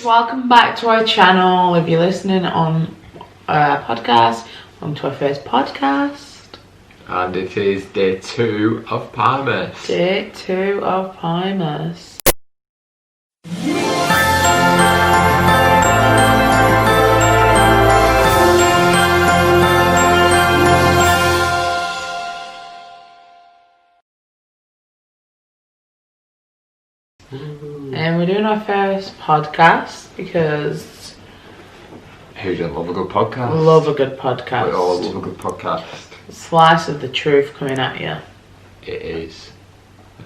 welcome back to our channel. If you're listening on our podcast, welcome to our first podcast. And it is day 2 of Piemas. Day 2 of Piemas. And we're doing our first podcast because who doesn't love a good podcast? Love a good podcast. We all love a good podcast. Slice of the truth coming at you. It is.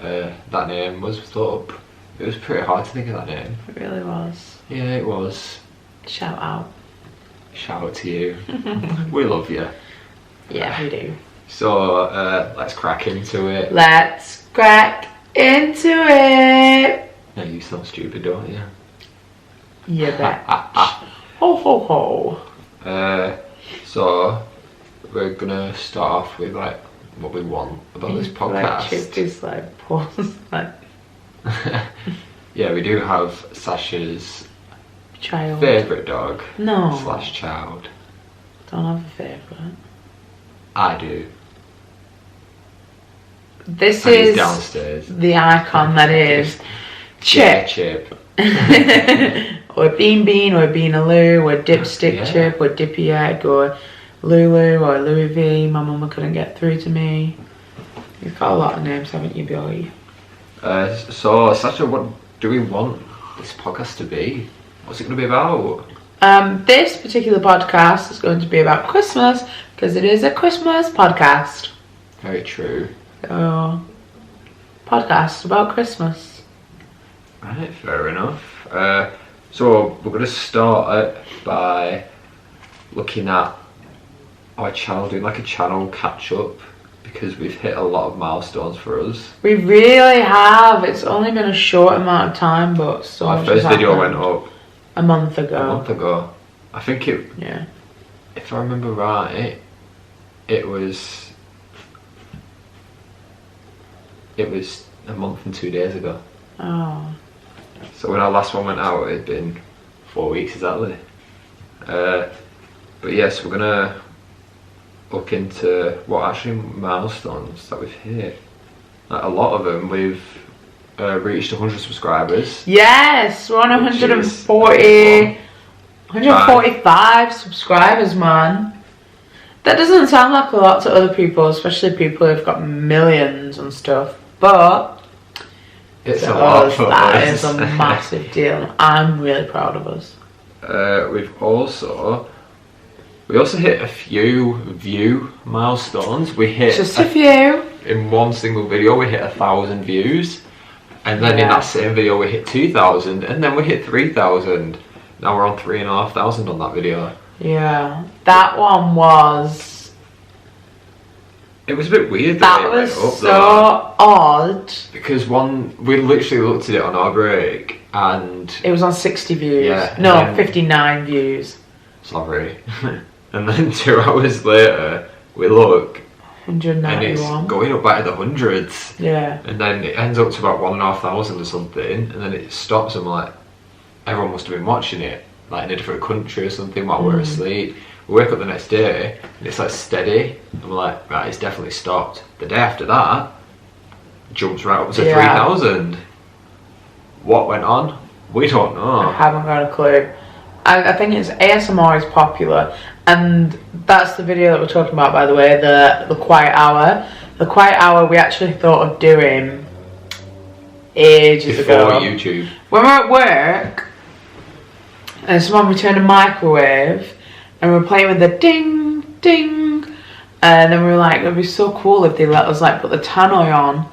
That name was thought up. It was pretty hard to think of that name. It really was. Yeah, it was. Shout out. Shout out to you. We love you. Yeah, we do. So let's crack into it. Let's crack into it. Now you sound stupid, don't you? Yeah, bitch. Ho ho ho. So we're gonna start off with like what we want about this podcast. Like, is like pause. Like yeah, we do have Sasha's child. favourite dog. No. Slash child. Don't have a favourite. I do. This And he's is downstairs. the icon that is Yeah, Chip. Chip. Or Bean Bean, or Beanaloo, or Dipstick Yeah. Chip, or Dippy Egg, or Lulu, or Louis V. My mama couldn't get through to me. You've got a lot of names, haven't you, boy? So, Sasha, what do we want this podcast to be? What's it going to be about? This particular podcast is going to be about Christmas, because it is a Christmas podcast. Very true. So, podcast about Christmas. Right, fair enough. So we're going to start it by looking at our channel, doing like a channel catch up, because we've hit a lot of milestones for us. We really have. It's only been a short amount of time, but so Our much first has video happened. went up A month ago. a month ago. I think it, Yeah. if I remember right, it was a month and 2 days ago. Oh. So when our last one went out, it had been 4 weeks exactly. But yes, we're gonna look into what actually milestones that we've hit. Like a lot of them, we've reached 100 subscribers. Yes, we're on Which is 140, 145 subscribers, man. That doesn't sound like a lot to other people, especially people who've got millions and stuff. But It's to a lot us, for that us. is a massive deal. I'm really proud of us. We also hit a few view milestones. We hit Just a few. in one single video we hit 1,000 views, and then in Yeah. that same video we hit 2,000, and then we hit 3,000. Now we're on 3,500 on that video. Yeah, that one was. It was a bit weird That the way it was went up, so though, odd. because we literally looked at it on our break, and It was on 60 views. Yeah, No, and then- 59 views. sorry, and then 2 hours later we look, and it's 191. going up back to the hundreds. Yeah. And then it ends up to about 1,500 or something, and then it stops, and we're like, everyone must have been watching it, like in a different country or something while we're asleep. We wake up the next day, and it's like steady, and we're like, right, it's definitely stopped. The day after that, jumps right up to 3,000. What went on? We don't I know. haven't got a clue. I think it's ASMR is popular, and that's the video that we're talking about, by the way, the quiet hour. The quiet hour we actually thought of doing ages Before ago. YouTube. When we were at work, and someone returned a microwave, and we were playing with the ding, ding, and then we were like, it'd be so cool if they let us like put the tannoy on,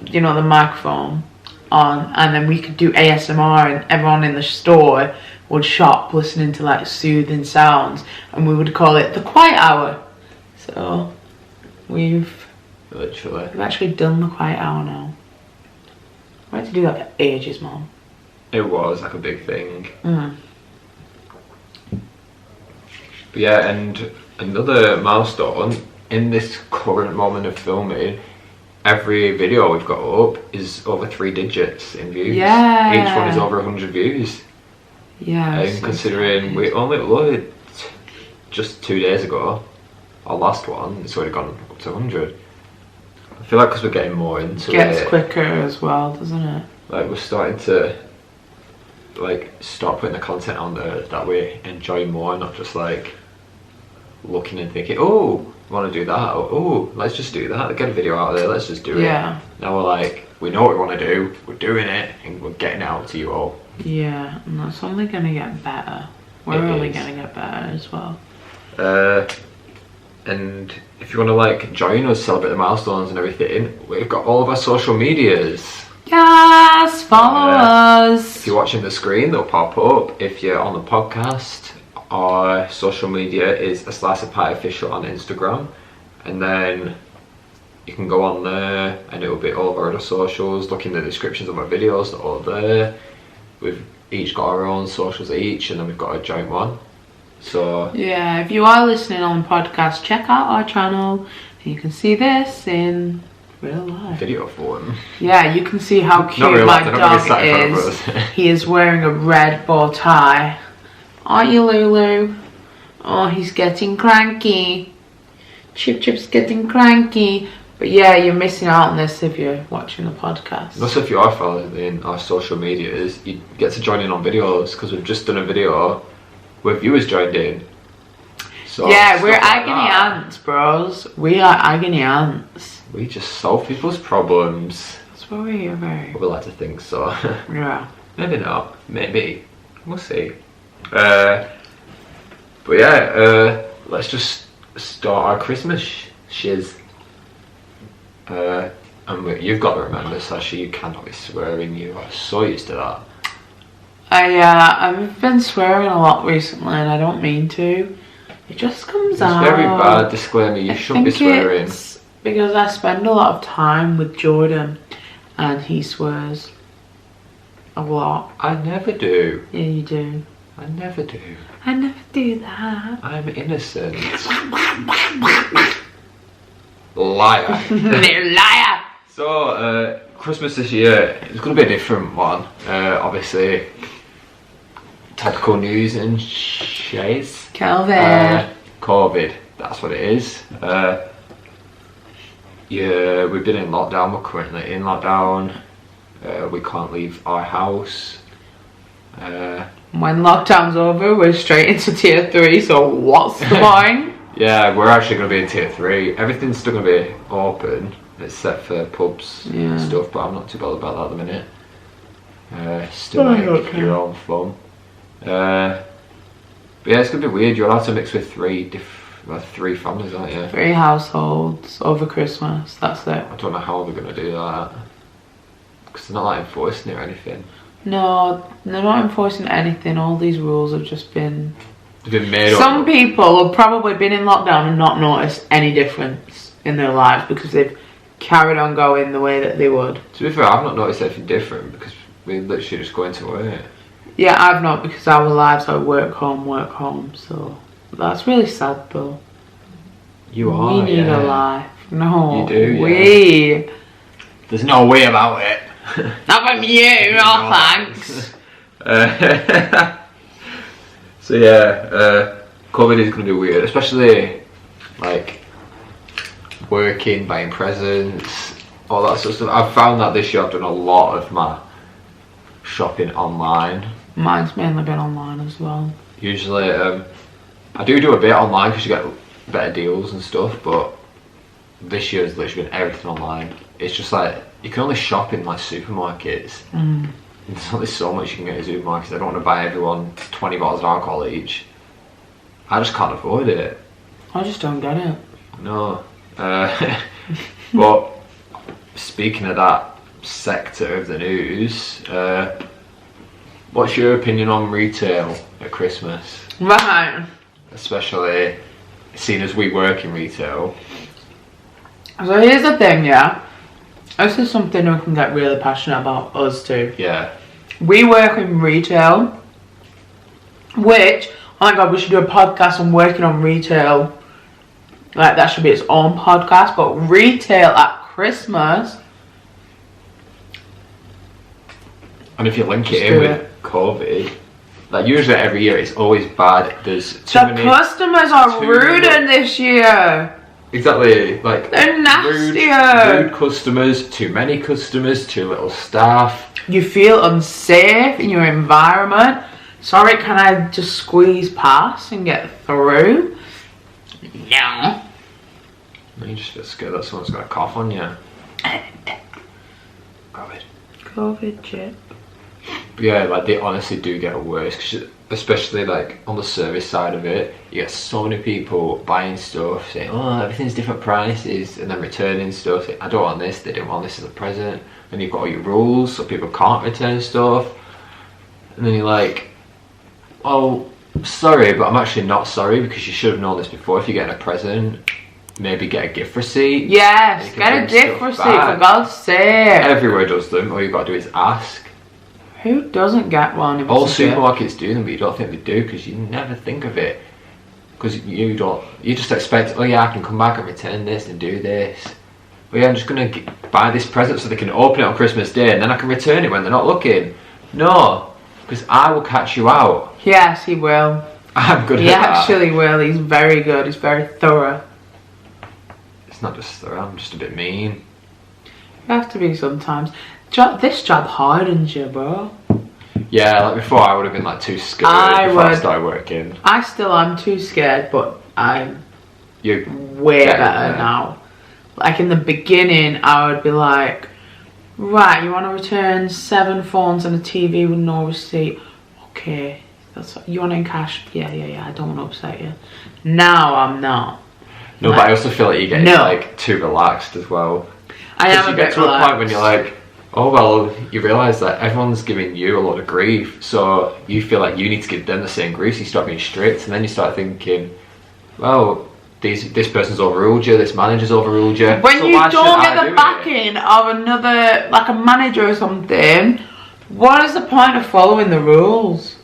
you know, the microphone on, and then we could do ASMR, and everyone in the store would shop listening to like soothing sounds, and we would call it the quiet hour. So we've Literally. actually done the quiet hour now. I had to do that for ages, Mom. It was like a big thing. Mm. But yeah, and another milestone in this current moment of filming, every video we've got up is over 3 digits in views. Yeah. Each one is over 100 views. Yeah. And considering we only uploaded just 2 days ago, our last one, it's already gone up to 100. I feel like because we're getting more into it. Gets quicker as well, doesn't it? Like we're starting to like start putting the content on there that we enjoy more, not just like looking and thinking, oh, we want to do that, or oh, let's just do that, get a video out of there, let's just do it. Now we're like, we know what we want to do, we're doing it, and we're getting it out to you all. Yeah, and that's only going to get better. We're only going to get better as well. And if you want to like join us, celebrate the milestones and everything, we've got all of our social medias. Yes, follow us. If you're watching the screen, they'll pop up. If you're on the podcast, our social media is A Slice of Pie Official on Instagram, and then you can go on there and it will be all of our other socials. Look in the descriptions of our videos, they're all there. We've each got our own socials each, and then we've got a joint one. So yeah, if you are listening on the podcast, check out our channel. You can see this in real life. Video form. Yeah, you can see how cute my dog is. He is wearing a red bow tie. Aren't you, Lulu? Oh, he's getting cranky. Chip's getting cranky. But yeah, you're missing out on this if you're watching the podcast. Also, if you are following our social medias, you get to join in on videos, because we've just done a video where viewers joined in. So yeah, we're agony ants, bros. We are agony ants. We just solve people's problems. That's what we are very. We like to think so. Yeah. Maybe not. Maybe. We'll see. But yeah, let's just start our Christmas shiz. And you've got to remember, Sasha, you cannot be swearing. You are so used to that. I've been swearing a lot recently, and I don't mean to. It just comes out. It's very bad. Disclaimer: you shouldn't be swearing. It's because I spend a lot of time with Jordan, and he swears a lot. I never do. Yeah, you do. I never do. I never do that. I'm innocent. Liar. You're a liar. So, Christmas this year is going to be a different one. Obviously, topical news and shays. COVID, that's what it is. Yeah, we've been in lockdown. We're currently in lockdown. We can't leave our house. When lockdown's over, we're straight into tier 3, so what's the point? Yeah, we're actually going to be in tier 3. Everything's still going to be open, except for pubs and stuff, but I'm not too bothered about that at the minute. Still make your own fun. But yeah, it's going to be weird. You're allowed to mix with three families, aren't you? 3 households over Christmas, that's it. I don't know how they're going to do that. Because they're not like enforcing it or anything. No, they're not enforcing anything. All these rules have just been... They've been made up. Some people have probably been in lockdown and not noticed any difference in their lives because they've carried on going the way that they would. To be fair, I've not noticed anything different because we literally just go into work. Yeah, I've not, because our lives are work, home, so that's really sad though. You are, We need a life. No. You do, We. There's no way about it. Not from you, no thanks. So yeah, COVID is going to be weird, especially like working, buying presents, all that sort of stuff. I've found that this year I've done a lot of my shopping online. Mine's mainly been online as well. Usually, I do a bit online because you get better deals and stuff, but this year's literally been everything online. It's just like, you can only shop in like supermarkets. There's only so much you can get in supermarkets. I don't want to buy everyone 20 bottles of alcohol each. I just can't afford it. I just don't get it. No. But speaking of that sector of the news, what's your opinion on retail at Christmas? Right. Especially seeing as we work in retail. So here's the thing, yeah. This is something we can get really passionate about, us too. Yeah. We work in retail, which, oh my god, we should do a podcast on working on retail. Like, that should be its own podcast, but retail at Christmas. And if you link it in with COVID, Like usually every year it's always bad. There's too The many customers are rude in this year. Exactly, like They're nastier. rude customers, too many customers, too little staff. You feel unsafe in your environment. Sorry, can I just squeeze past and get through? No. You just feel scared that someone's gonna cough on you. COVID chip. But yeah, like they honestly do get worse, 'cause especially like on the service side of it, you get so many people buying stuff saying, oh, everything's different prices, and then returning stuff saying, I don't want this, they didn't want this as a present, and you've got all your rules so people can't return stuff, and then you're like, oh, sorry, but I'm actually not sorry, because you should have known this before. If you're getting a present, maybe get a gift receipt. Yes, get a gift receipt, for God's sake. Everywhere does them. All you've got to do is ask. Who doesn't get one? If All it's a gift? supermarkets do them, but you don't think they do, because you never think of it. Because you just expect, oh yeah, I can come back and return this and do this. Oh yeah, I'm just going to buy this present so they can open it on Christmas Day, and then I can return it when they're not looking. No, because I will catch you out. Yes, he will. I'm good at He that. actually will. He's very good. He's very thorough. It's not just thorough, I'm just a bit mean. You have to be sometimes. This job hardens you, bro. Yeah, like before I would have been like too scared before I started working. I still am too scared, but I'm You're way better now. Like in the beginning, I would be like, right, you want to return 7 phones and a TV with no receipt? Okay, you want it in cash? Yeah, I don't want to upset you. Now I'm not. No, but I also feel like you get like too relaxed as well. I am you get to a point when you're like, oh well, you realise that everyone's giving you a lot of grief, so you feel like you need to give them the same grief, so you start being strict, and then you start thinking, well, this person's overruled you, this manager's overruled you. When so you don't get the backing of another, like a manager or something, what is the point of following the rules?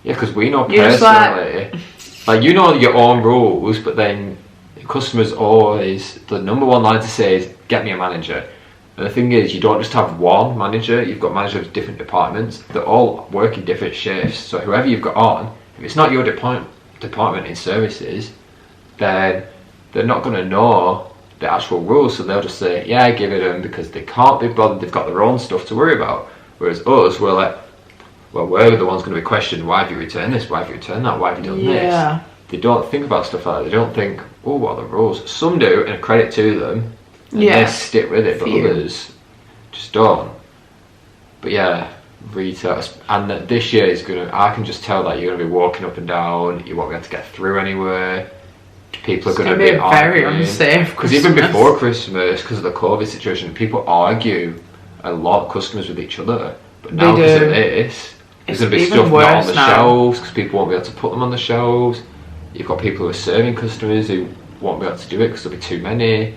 Yeah, because we know personally, like you know your own rules, but then customers always, the number one line to say is, get me a manager. And the thing is, you don't just have one manager, you've got managers of different departments. They're all working different shifts. So whoever you've got on, if it's not your department in services, then they're not going to know the actual rules. So they'll just say, yeah, give it them, because they can't be bothered, they've got their own stuff to worry about. Whereas us, we're like, well, we're the ones going to be questioned, why have you returned this, why have you returned that, why have you done this? They don't think about stuff like that. They don't think, oh, what are the rules? Some do, and credit to them. And they stick with it, but others just don't. But yeah, retail, and this year is gonna, I can just tell that you're gonna be walking up and down, you won't be able to get through anywhere, people are gonna be very unsafe, because even before Christmas, because of the COVID situation, people argue a lot, customers, with each other, but now because of this, there's gonna be stuff not on the shelves, because people won't be able to put them on the shelves. You've got people who are serving customers who won't be able to do it because there'll be too many.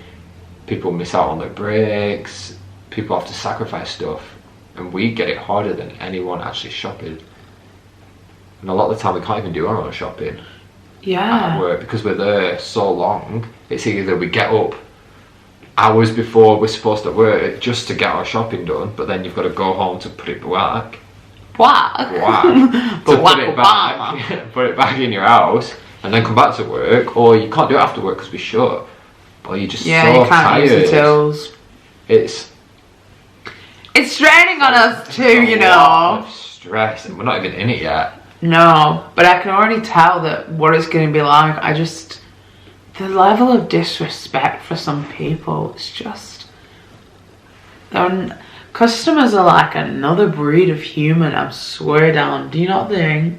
People miss out on their breaks, people have to sacrifice stuff, and we get it harder than anyone actually shopping. And a lot of the time we can't even do our own shopping at work, because we're there so long. It's either we get up hours before we're supposed to work just to get our shopping done, but then you've got to go home to put it back. Put it back in your house, and then come back to work, or you can't do it after work because we shut. Or you're just so you can't tired. Use the tills. It's draining on us too, you know. A lot of stress, and we're not even in it yet. No, but I can already tell that what it's going to be like. The level of disrespect for some people, it's just, customers are like another breed of human, I swear down. Do you not think?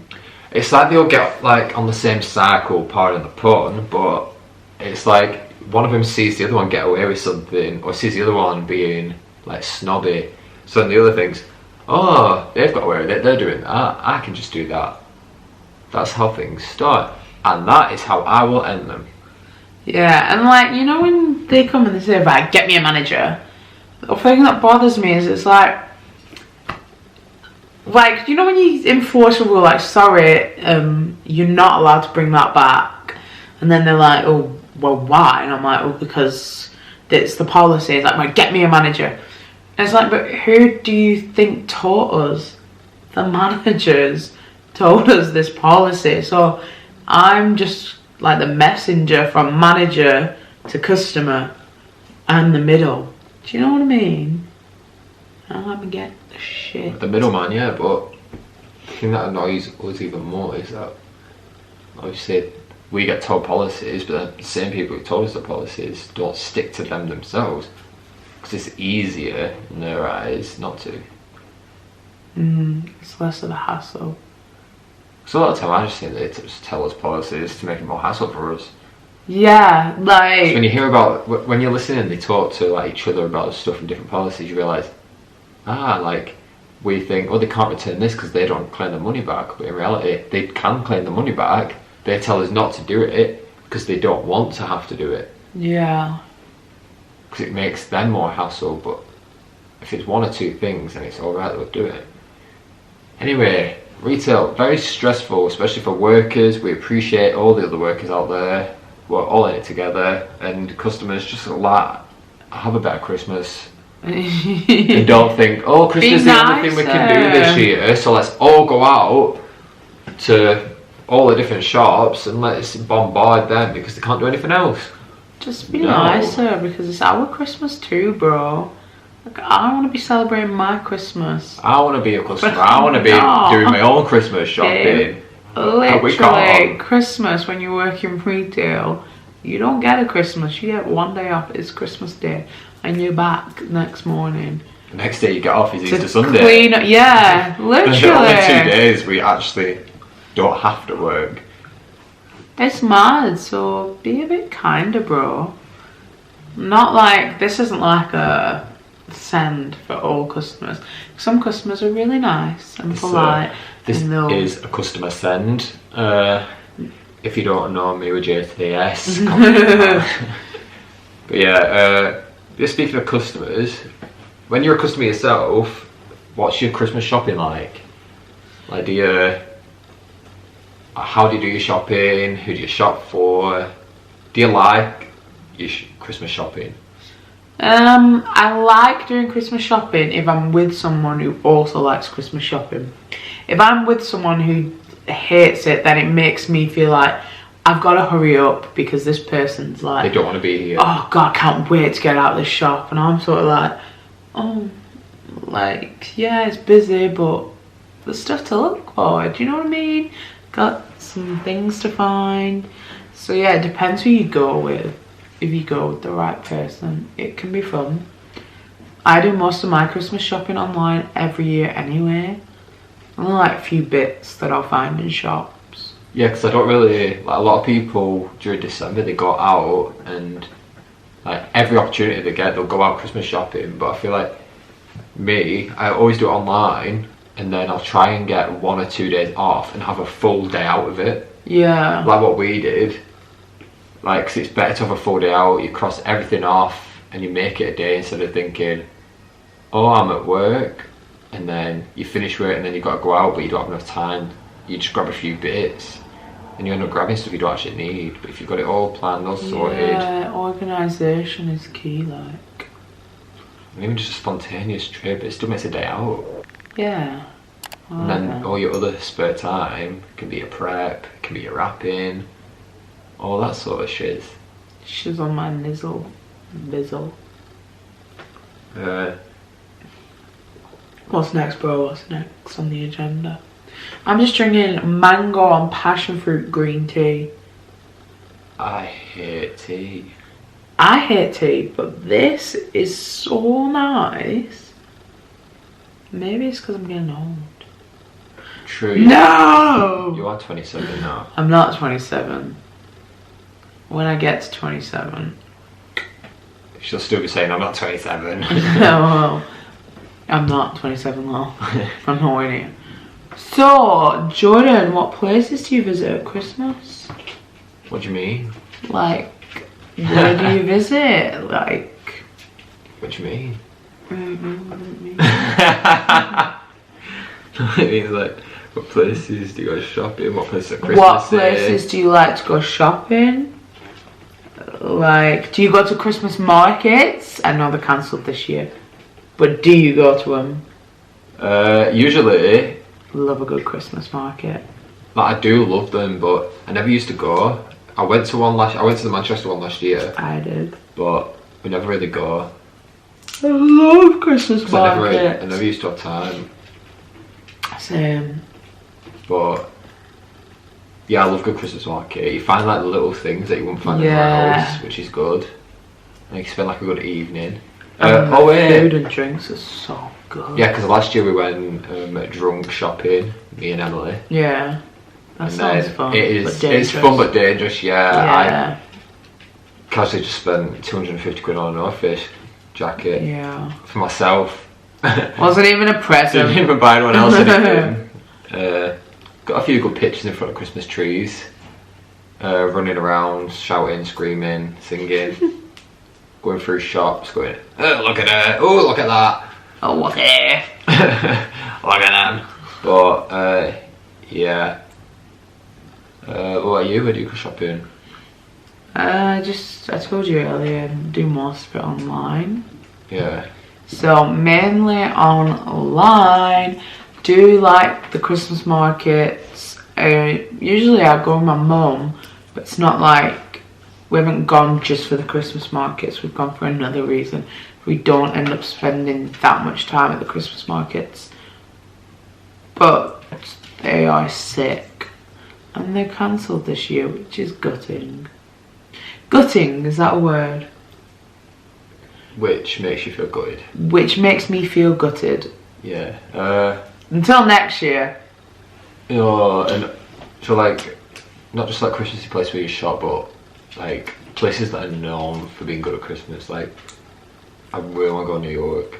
It's like they'll get like on the same cycle, pardon the pun, but it's like one of them sees the other one get away with something, or sees the other one being like snobby, so then the other thinks, oh, they've got away with it, they're doing that, I can just do that. That's how things start, and that is how I will end them. Yeah, and like, you know, when they come and they say, right, get me a manager, the thing that bothers me is it's like, you know when you enforce a rule like, sorry, you're not allowed to bring that back, and then they're like, oh, well, why? And I'm like, well, because it's the policy. It's like, well, get me a manager. And it's like, but who do you think taught us? The managers told us this policy. So I'm just like the messenger from manager to customer and the middle. Do you know what I mean? Don't let me get the shit. The middleman, yeah, but the thing that annoys us even more is that obviously we get told policies, but then the same people who told us the policies don't stick to them themselves because it's easier in their eyes not to. It's less of a hassle. So a lot of time I just think they just tell us policies to make it more hassle for us. Yeah, like When you hear about, when you're listening, they talk to like each other about stuff and different policies. You realise, like we think, oh, they can't return this because they don't claim their money back. But in reality, they can claim the money back. They tell us not to do it because they don't want to have to do it. yeah. Because it makes them more hassle. But if it's one or two things, then it's all right. They'll do it. Anyway, retail very stressful, especially for workers. We appreciate all the other workers out there. We're all in it together, and customers just like have a better Christmas. And don't think, oh, Christmas is the only thing we can do this year, so let's all go out to all the different shops and let's bombard them because they can't do anything else. Just be nicer because it's our Christmas too, bro. Like, I want to be celebrating my Christmas. I want to be a customer. I want to be doing my own Christmas shopping. Literally, Christmas when you work in retail, you don't get a Christmas. You get one day off. It's Christmas Day, and you're back next morning. The next day you get off is Easter Sunday. Clean up, yeah, literally. The only 2 days we actually don't have to work. It's mad, so be a bit kinder, bro. Not like, this isn't like a send for all customers. Some customers are really nice and polite. This is a customer send. If you don't know me with JTS. But yeah, just speaking of customers, when you're a customer yourself, what's your Christmas shopping like? Like, how do you do your shopping? Who do you shop for? Do you like your Christmas shopping? I like doing Christmas shopping if I'm with someone who also likes Christmas shopping. If I'm with someone who hates it, then it makes me feel like I've got to hurry up because this person's like, they don't want to be here. Oh God, I can't wait to get out of this shop. And I'm sort of like, oh, like, yeah, it's busy, but there's stuff to look for. Do you know what I mean? Got some things to find. So yeah, it depends who you go with. If you go with the right person, it can be fun. I do most of my Christmas shopping online every year anyway. Only like a few bits that I'll find in shops. Yeah, because I don't really, like, a lot of people during December, they go out and like every opportunity they get, they'll go out Christmas shopping. But I feel like me, I always do it online, and then I'll try and get 1 or 2 days off and have a full day out of it. Yeah. Like what we did. Like, 'cause it's better to have a full day out, you cross everything off and you make it a day instead of thinking, oh, I'm at work, and then you finish work and then you've got to go out but you don't have enough time. You just grab a few bits and you end up grabbing stuff you don't actually need. But if you've got it all planned, all sorted. Yeah, organisation is key, like. And even just a spontaneous trip, it still makes a day out. Yeah. And then all your other spare time can be your prep, it can be your wrapping, all that sort of shit. She's on my nizzle. Bizzle. What's next, bro? What's next on the agenda? I'm just drinking mango and passion fruit green tea. I hate tea. I hate tea, but this is so nice. Maybe it's because I'm getting old. True. No! You are 27 now. I'm not 27. When I get to 27. She'll still be saying I'm not 27. Well, I'm not 27 though. I'm nowhere near. So, Jordan, what places do you visit at Christmas? What do you mean? Like, where do you visit? Like... What do you mean? I don't know what it means. It means like, what places do you go shopping? What places at Christmas? What places do you like to go shopping? Like, do you go to Christmas markets? I know they're cancelled this year. But do you go to them? Usually, Love a good Christmas market. Like, I do love them, but I never used to go. I went to the Manchester one last year, I did. but we never really go. I love Christmas 'Cause markets. I never used to have time. Same. But yeah, I love good Christmas market. You find like the little things that you won't find Yeah. anywhere else, which is good. And you can spend like a good evening. And Oh wait. food and drinks is so good. Yeah, because last year we went drunk shopping, me and Emily. Yeah. That And sounds then fun. it's dangerous. fun but dangerous. Yeah. Yeah. I casually just spent 250 quid on a North Face jacket Yeah. for myself. Wasn't even a present. Didn't even buy anyone else anything. Got a few good pictures in front of Christmas trees. Running around, shouting, screaming, singing. Going through shops, going, oh look at her, oh look at that. Oh, look at it. Look at them. But yeah. What about you? Where do you go shopping? I told you earlier, do most of it online. Yeah. So mainly online. Do like the Christmas markets. Usually I go with my mum, but it's not like we haven't gone just for the Christmas markets. We've gone for another reason. We don't end up spending that much time at the Christmas markets, but they are sick, and they're cancelled this year, which is gutting. Gutting, is that a word? Which makes you feel good. Which makes me feel gutted. Yeah. Until next year. You know, and so like, not just like Christmassy places where you shop, but like places that are known for being good at Christmas. Like, I really want to go to New York.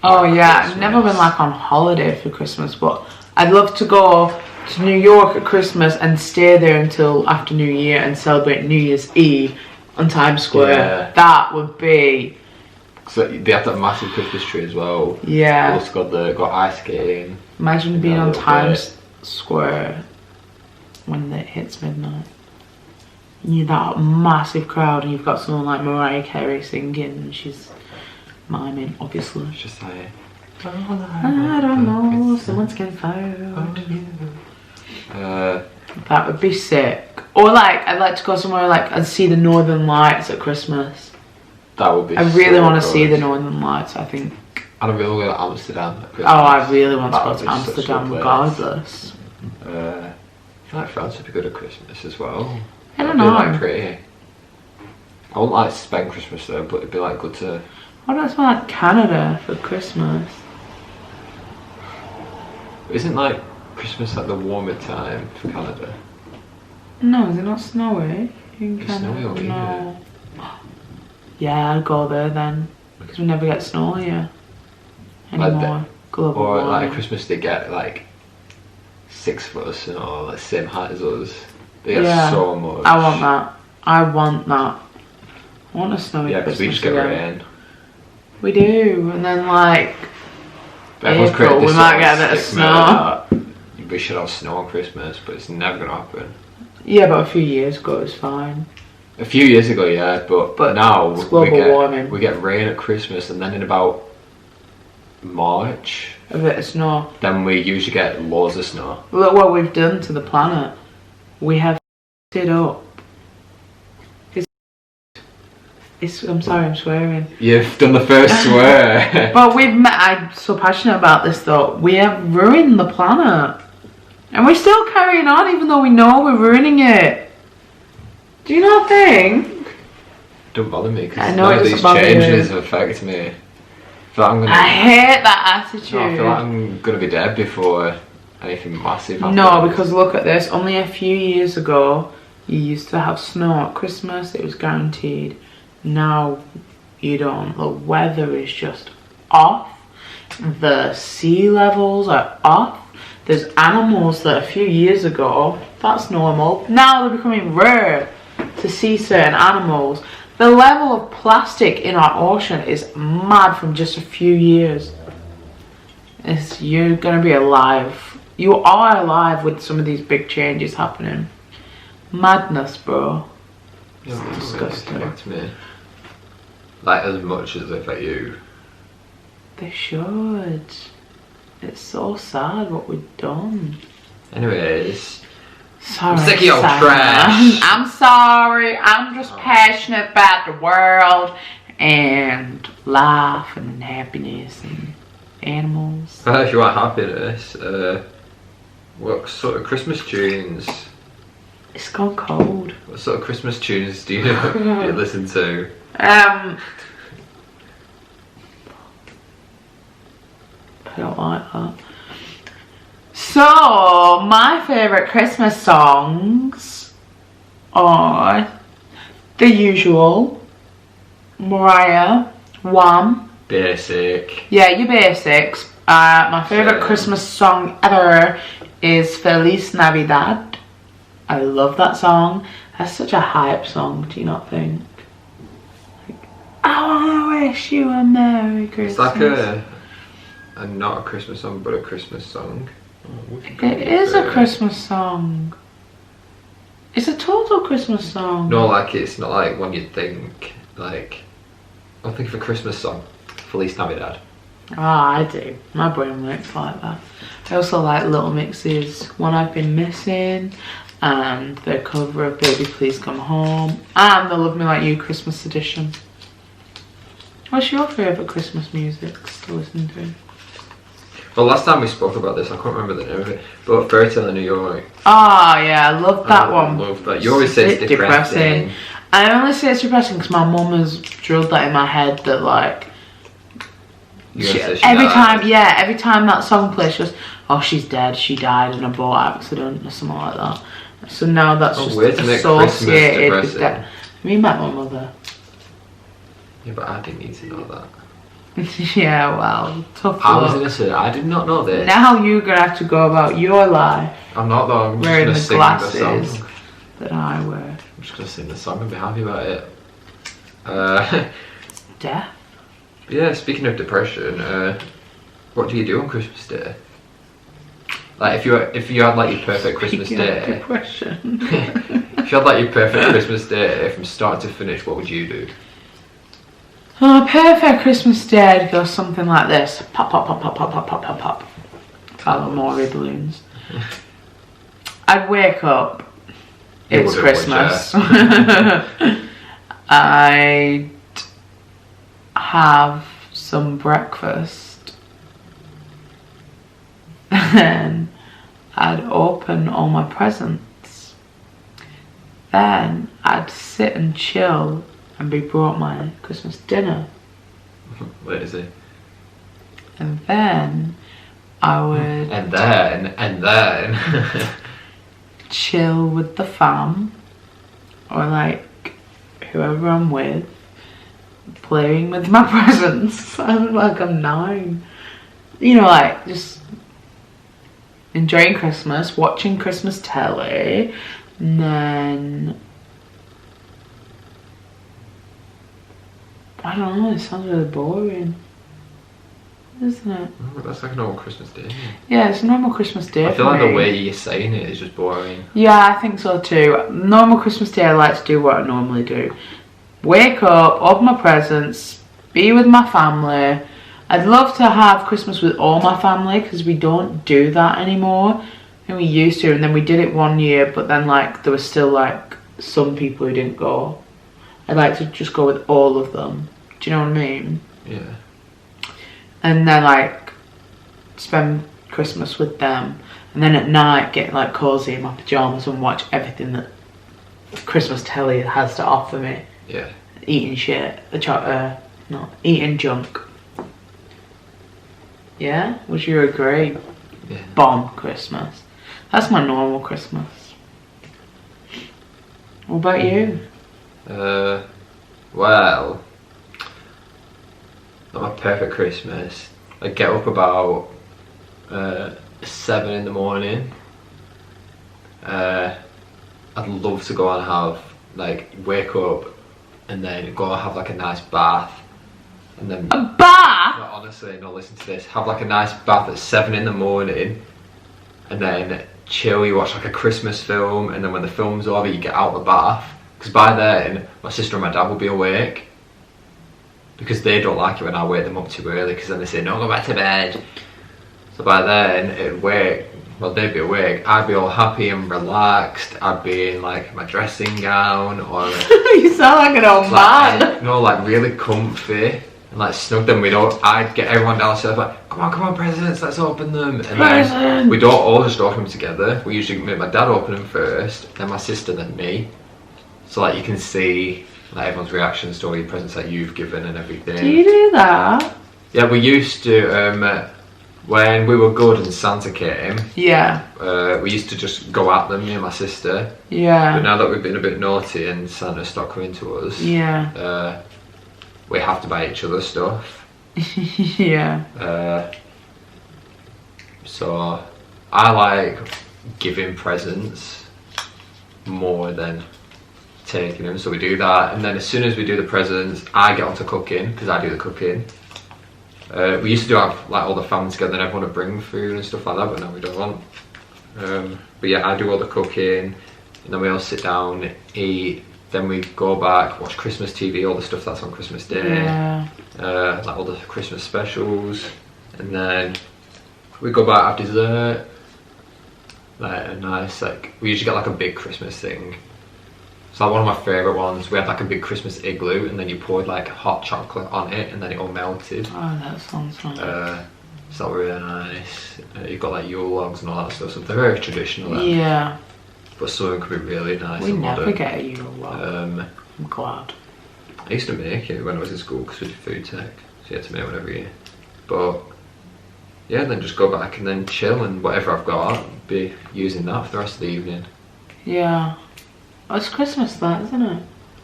Oh Like yeah, I've Christmas. never been like on holiday for Christmas, but I'd love to go to New York at Christmas and stay there until after New Year and celebrate New Year's Eve on Times Square. Yeah. That would be, So they have that massive Christmas tree as well. yeah. Also got ice skating. Imagine being Yeah, a on little Times Square when it hits midnight. You that massive crowd, and you've got someone like Mariah Carey singing, and she's miming, obviously. It's just like, I don't know, someone's getting fired. That would be sick. Or like, I'd like to go somewhere like and see the Northern Lights at Christmas. that would be. I really so want to see good. the Northern Lights. I think. And I really want to go to Amsterdam at Oh, Christmas. I really want to That go would to be such a Amsterdam, good place. regardless. I feel like France would be good at Christmas as well. I don't It'd be, know. like pretty. I wouldn't like spend Christmas there, but it'd be like good to. What about somewhere like Canada for Christmas? Isn't like Christmas like the warmer time for Canada? No, is it not snowy in It's Canada? snowy over No. Yeah, I'd go there then, because we never get snow here Like anymore. Global Or like warming. at Christmas they get like 6 of us, you know, like same height as us. They get Yeah. so much. I want that. I want that. I want a snowy Yeah, because Christmas we just get again. rain. We do, and then like But everyone's April, created this we might sort get a bit of stigma snow. that we should have snow on Christmas, but it's never gonna happen. Yeah, but a few years ago it was fine. A few years ago, yeah, but now it's global warming. we get rain at Christmas, and then in about March, A bit of snow. then we usually get loads of snow. Look what we've done to the planet. We have it up. I'm sorry, I'm swearing. You've done the first swear. But I'm so passionate about this though. We have ruined the planet. And we're still carrying on even though we know we're ruining it. Do you not think? Don't bother me, I because know none it of doesn't these bother you. changes affect me. I feel like I'm gonna. I hate that attitude. No, I feel like I'm gonna be dead before anything massive happens. No, because look at this. Only a few years ago, you used to have snow at Christmas. It was guaranteed. Now, you don't. The weather is just off. The sea levels are off. There's animals that a few years ago, that's normal. Now they're becoming rare to see certain animals. The level of plastic in our ocean is mad from just a few years. You're gonna be alive. You are alive with some of these big changes happening. Madness, bro. Yeah, It's it doesn't disgusting. affect me. Like as much as they affect you. They should. It's so sad what we've done. Anyways, Sorry, I'm sick of your Sam. trash. I'm sorry. I'm just passionate about the world and life and happiness and animals. If you want happiness, what sort of Christmas tunes? It's gone cold. What sort of Christmas tunes do you listen to? I don't like that. So, my favourite Christmas songs are the usual. Mariah, Wham. Basic. Yeah, your basics. My favourite Same. Christmas song ever is Feliz Navidad. I love that song. That's such a hype song, do you not think? Like, I wanna wish you a Merry Christmas. It's like a not a Christmas song, but a Christmas song. It is a Christmas song. It's a total Christmas song. No, like it's not like when you think like. I'll think of a Christmas song. Feliz Navidad. Ah, I do. My brain works like that. I also like Little Mix's One I've Been Missing, and their cover of Baby Please Come Home, and the Love Me Like You Christmas edition. What's your favourite Christmas music to listen to? Well, last time we spoke about this, I can't remember the name of it, but Fairy Tale in New York. Ah, yeah, I love that one. I love that. You always say it's depressing. I only say it's depressing because my mum has drilled that in my head that like every time that song plays, she goes, "Oh, she's dead. She died in a boat accident or something like that." So now that's just associated with that. Me and my mother. Yeah, but I didn't need to know that. Yeah, well, tough I was luck. innocent. I did not know this. Now you're gonna have to go about your life I'm not though. I'm wearing the just gonna glasses sing the song. that I wear. I'm just gonna sing the song and be happy about it. Death. Yeah. Speaking of depression, what do you do on Christmas Day? Like, if you had like your perfect Christmas Speaking of day, depression. if you had like your perfect Christmas day from start to finish, what would you do? Oh, perfect Christmas day would go something like this. Pop, pop, pop, pop, pop, pop, pop, pop, pop. Like Maury balloons. I'd wake up. It's Christmas. I'd have some breakfast. Then I'd open all my presents. Then I'd sit and chill and be brought my Christmas dinner. Where is it? And then I would And then chill with the fam, or like whoever I'm with, playing with my presents. I look like I'm 9. You know, like just enjoying Christmas, watching Christmas telly, and then I don't know, it sounds really boring, isn't it? Oh, that's like a normal Christmas day. Yeah, it's a normal Christmas day. I feel for like me. the way you're saying it is just boring. Yeah, I think so too. Normal Christmas day, I like to do what I normally do. Wake up, open my presents, be with my family. I'd love to have Christmas with all my family because we don't do that anymore. And we used to, and then we did it one year, but then like there was still like some people who didn't go. I'd like to just go with all of them. Do you know what I mean? Yeah. And then like spend Christmas with them, and then at night get like cozy in my pajamas and watch everything that Christmas telly has to offer me. Yeah. Eating shit, eating junk. Yeah, would you agree? Yeah. Bomb Christmas. That's my normal Christmas. What about you? Well, not my perfect Christmas. I get up about 7 in the morning. I'd love to go and have wake up and then go and have like a nice bath, and then A bath? no, honestly, no, listen to this. Have like a nice bath at 7 in the morning, and then chill. You watch like a Christmas film, and then when the film's over, you get out the bath. Because by then, my sister and my dad will be awake. Because they don't like it when I wake them up too early. Because then they say, "No, go back to bed." So by then it'd wake. Well, they'd be awake. I'd be all happy and relaxed. I'd be in like my dressing gown or You sound like an old man. like really comfy and like snug. Then I'd get everyone downstairs like, come on, presents, let's open them. And then we don't all just open them together. We usually make my dad open them first, then my sister, then me. So like you can see like everyone's reactions to all your presents that you've given and everything. Do you do that? Yeah, we used to. When we were good and Santa came, we used to just go at them, me and my sister. Yeah. But now that we've been a bit naughty and Santa stopped coming to us, we have to buy each other stuff. Yeah. So I like giving presents more than taking them, so we do that. And then as soon as we do the presents, I get onto cooking because I do the cooking. We used to have like all the family together and everyone would bring food and stuff like that, but now we don't. But yeah, I do all the cooking and then we all sit down, eat, then we go back, watch Christmas TV, all the stuff that's on Christmas Day, like all the Christmas specials, and then we go back, have dessert, like a nice, like, we usually get like a big Christmas thing. So like one of my favourite ones, we had like a big Christmas igloo and then you poured like hot chocolate on it and then it all melted. Oh, that sounds nice. So that was really nice. You've got like Yule logs and all that stuff, so they're very traditional. Yeah. But some of them can be really nice We and never modern. get a Yule log. I'm glad. I used to make it when I was in school because we did food tech, so you had to make one every year. But yeah, then just go back and then chill and whatever I've got, be using that for the rest of the evening. Yeah. Oh, it's Christmas that, isn't it?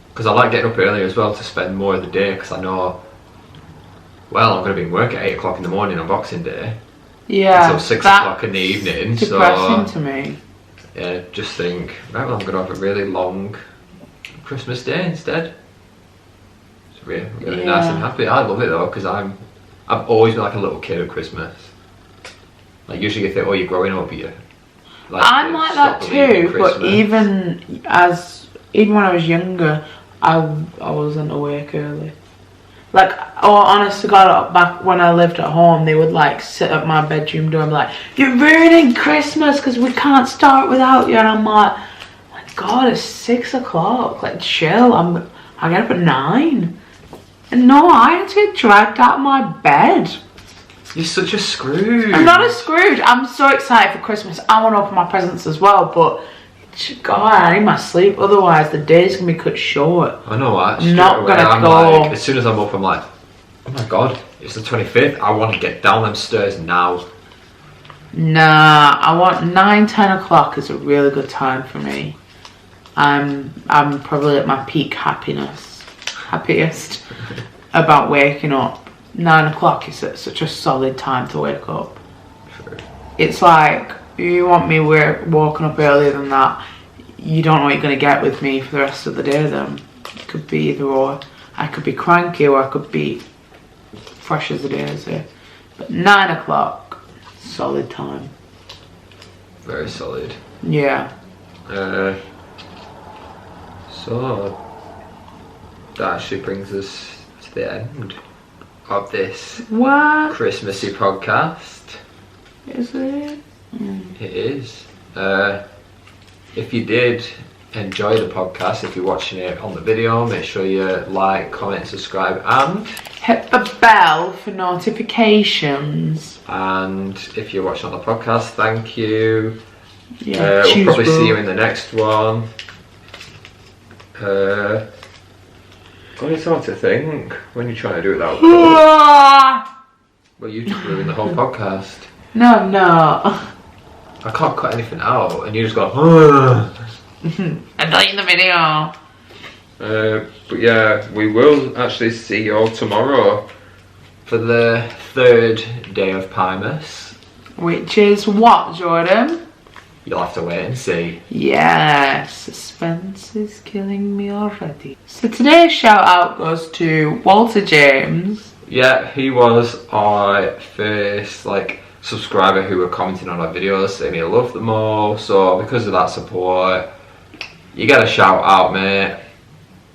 Because I like getting up earlier as well to spend more of the day because I know, well, I'm going to be in work at 8 o'clock in the morning on Boxing Day. Yeah. Until 6 o'clock in the evening. Depressing to me. Yeah, just think, right, well, I'm going to have a really long Christmas day instead. It's really nice and happy. I love it though because I've always been like a little kid at Christmas. Like usually you think, oh, you're growing up, like, I'm like that too, but even when I was younger, I wasn't awake early. Like, honest to God, back when I lived at home, they would like sit at my bedroom door and be like, "You're ruining Christmas because we can't start without you." And I'm like, "My God, it's 6 o'clock. Like, chill. I get up at 9." And no, I had to get dragged out of my bed. You're such a Scrooge. I'm not a Scrooge. I'm so excited for Christmas. I want to open my presents as well, but God, I need my sleep. Otherwise, the day's gonna be cut short. I know what. I'm not gonna go. Like, as soon as I'm up, I'm like, oh my God, it's the 25th. I want to get down them stairs now. Nah, I want 9, 10 o'clock is a really good time for me. I'm probably at my peak happiest about waking up. 9 o'clock is such a solid time to wake up. True. It's like, you want me walking up earlier than that, you don't know what you're going to get with me for the rest of the day then. It could be either or. I could be cranky or I could be fresh as a daisy. But 9 o'clock, solid time. Very solid. Yeah. So, that actually brings us to the end of this Christmassy podcast. Is it? It is. If you did enjoy the podcast, if you're watching it on the video, make sure you like, comment, subscribe, and hit the bell for notifications. And if you're watching on the podcast, thank you. Yeah, we'll probably see you in the next one. Only time to think when you're trying to do it that way. Well, you just ruined the whole podcast. No, I'm not. I can't cut anything out, and you just go. I'm deleting the video. But yeah, we will actually see you all tomorrow for the 3rd day of Piemas. Which is what, Jordan? You'll have to wait and see. Yes, suspense is killing me already. So today's shout out goes to Walter James. Yeah, he was our first subscriber who were commenting on our videos saying he loved them all. So because of that support, you get a shout out, mate.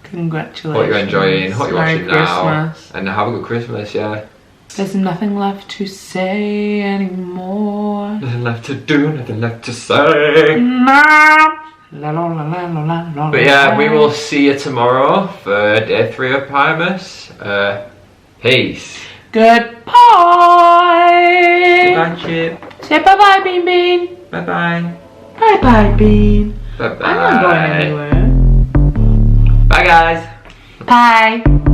Congratulations. Hope you're enjoying, hope you're watching Merry Christmas. now. And have a good Christmas, yeah. There's nothing left to say anymore. Nothing left to do, nothing left to say. But yeah, we will see you tomorrow for day 3 of Piemas. Peace. Goodbye. Goodbye, Chip. Say bye-bye, Bean Bean. Bye-bye. Bye-bye, Bean. Bye-bye. I'm not going anywhere. Bye, guys. Bye.